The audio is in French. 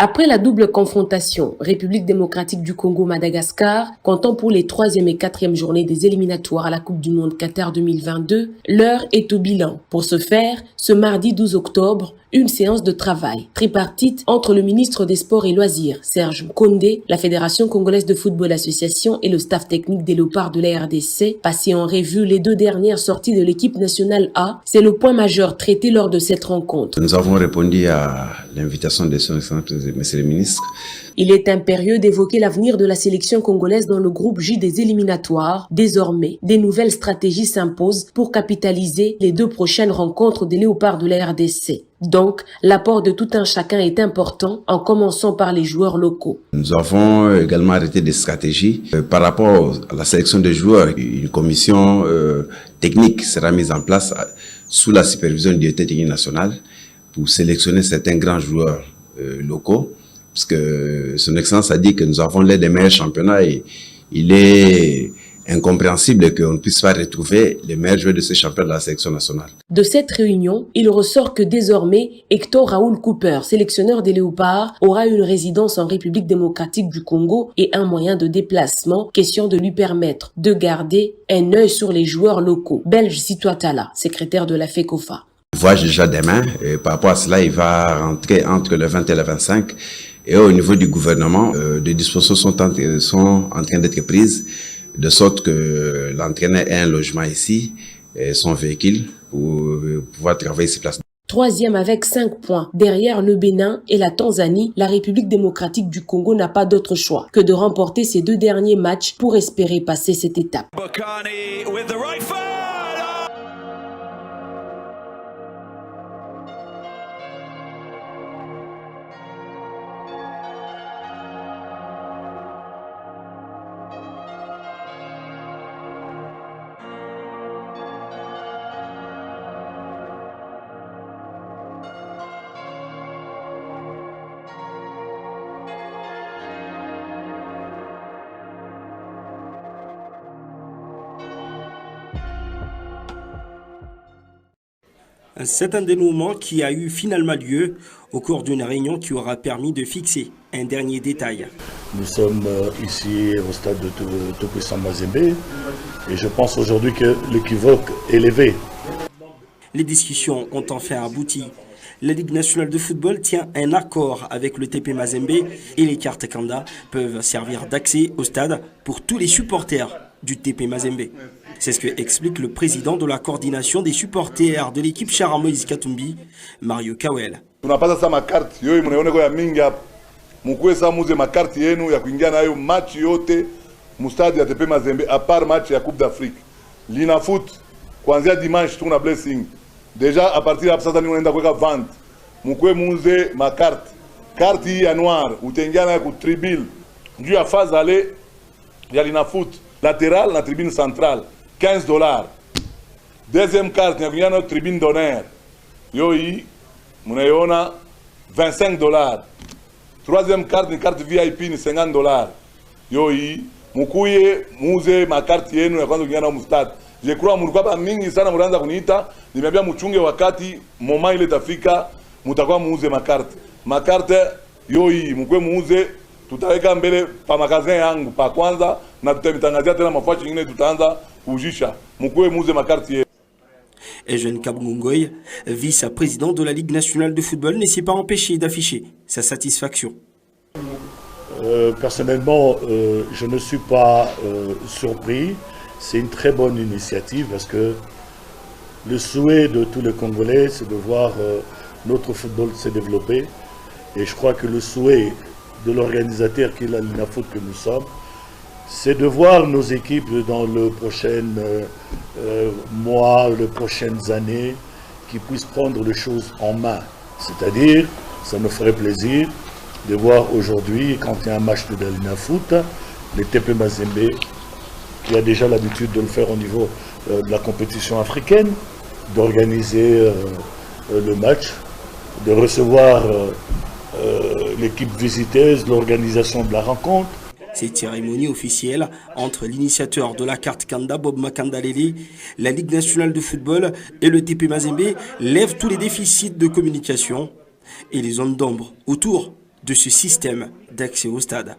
Après la double confrontation, République démocratique du Congo-Madagascar, comptant pour les 3e et 4e journées des éliminatoires à la Coupe du Monde Qatar 2022, l'heure est au bilan. Pour ce faire, ce mardi 12 octobre, une séance de travail tripartite entre le ministre des Sports et Loisirs, Serge Mkondé, la Fédération congolaise de football association et le staff technique des Léopards de la RDC, passé en revue les 2 dernières sorties de l'équipe nationale A. C'est le point majeur traité lors de cette rencontre. Nous avons répondu à l'invitation de son excellence, monsieur le ministre. Il est impérieux d'évoquer l'avenir de la sélection congolaise dans le groupe J des éliminatoires. Désormais, des nouvelles stratégies s'imposent pour capitaliser les 2 prochaines rencontres des Léopards de la RDC. Donc, l'apport de tout un chacun est important, en commençant par les joueurs locaux. Nous avons également arrêté des stratégies. Par rapport à la sélection des joueurs, une commission technique sera mise en place sous la supervision du directeur technique national pour sélectionner certains grands joueurs locaux. Parce que son excellence a dit que nous avons l'un des meilleurs championnats et il est incompréhensible qu'on ne puisse pas retrouver les meilleurs joueurs de ce championnat de la sélection nationale. De cette réunion, il ressort que désormais, Hector Raoul Cooper, sélectionneur des Léopards, aura une résidence en République démocratique du Congo et un moyen de déplacement, question de lui permettre de garder un œil sur les joueurs locaux. Belge Sitoatala, secrétaire de la FECOFA. Il voyage déjà demain et par rapport à cela, il va rentrer entre le 20 et le 25. Et au niveau du gouvernement, des dispositions sont en train d'être prises, de sorte que l'entraîneur ait un logement ici, et son véhicule, pour pouvoir travailler sur place. 3e avec 5 points. Derrière le Bénin et la Tanzanie, la République démocratique du Congo n'a pas d'autre choix que de remporter ces 2 derniers matchs pour espérer passer cette étape. C'est un dénouement qui a eu finalement lieu au cours d'une réunion qui aura permis de fixer un dernier détail. Nous sommes ici au stade de Tout-Puissant Mazembe et je pense aujourd'hui que l'équivoque est levé. Les discussions ont enfin abouti. La Ligue nationale de football tient un accord avec le TP Mazembe et les cartes Kanda peuvent servir d'accès au stade pour tous les supporters du TP Mazembe. C'est ce que explique le président de la coordination des supporters de l'équipe Chara Moïse Katumbi, Mario Kawel. Tunapata ma carte yo mnaona kwa mingi hapa. Mkwesa muze ma carte yenu ya kuingia nayo match yote mu stade ya TP Mazembe à part match ya Coupe d'Afrique. Lina foot kuanzia dimanche tuna blessing. Déjà à partir de sasa ninaenda kuweka vente. Mkwe muze ma carte. Carte hii ya noir utaingia nayo ku tribune. Juu ya phase aller ya Lina foot latéral na tribune centrale. $15. Deuxième carte, il y a notre tribune d'honneur. Yoi, munayona $25. Troisième carte, une carte VIP, $50. Yoi, mukuye, muze, ma carte yenu, ya kwanza kunyana mustad. Je crois, mulikuwa mingi sana muranza kuniita, nimeambia muchunge wakati, moment ile tafika, mutakuwa muze ma carte. Ma carte, yoi, mukwe muze, tutaweka mbele pa magazin yangu, pa kwanza, na tutamitangazia tena mafashi nyingine tutaanza kujisha. Mukwe muze ma carte yenu. Eugène Kabungoy, vice-président de la Ligue nationale de football, ne s'est pas empêché d'afficher sa satisfaction. Personnellement, je ne suis pas surpris. C'est une très bonne initiative parce que le souhait de tous les Congolais, c'est de voir notre football se développer. Et je crois que le souhait de l'organisateur qui est la Linafoot que nous sommes, c'est de voir nos équipes dans le prochain mois, les prochaines années, qui puissent prendre les choses en main. C'est-à-dire, ça nous ferait plaisir de voir aujourd'hui, quand il y a un match de Dalina Foot, les TP Mazembe, qui a déjà l'habitude de le faire au niveau de la compétition africaine, d'organiser le match, de recevoir l'équipe visiteuse, l'organisation de la rencontre. Cette cérémonie officielle entre l'initiateur de la carte Kanda, Bob Makandalele, la Ligue nationale de football et le TP Mazembe lève tous les déficits de communication et les zones d'ombre autour de ce système d'accès au stade.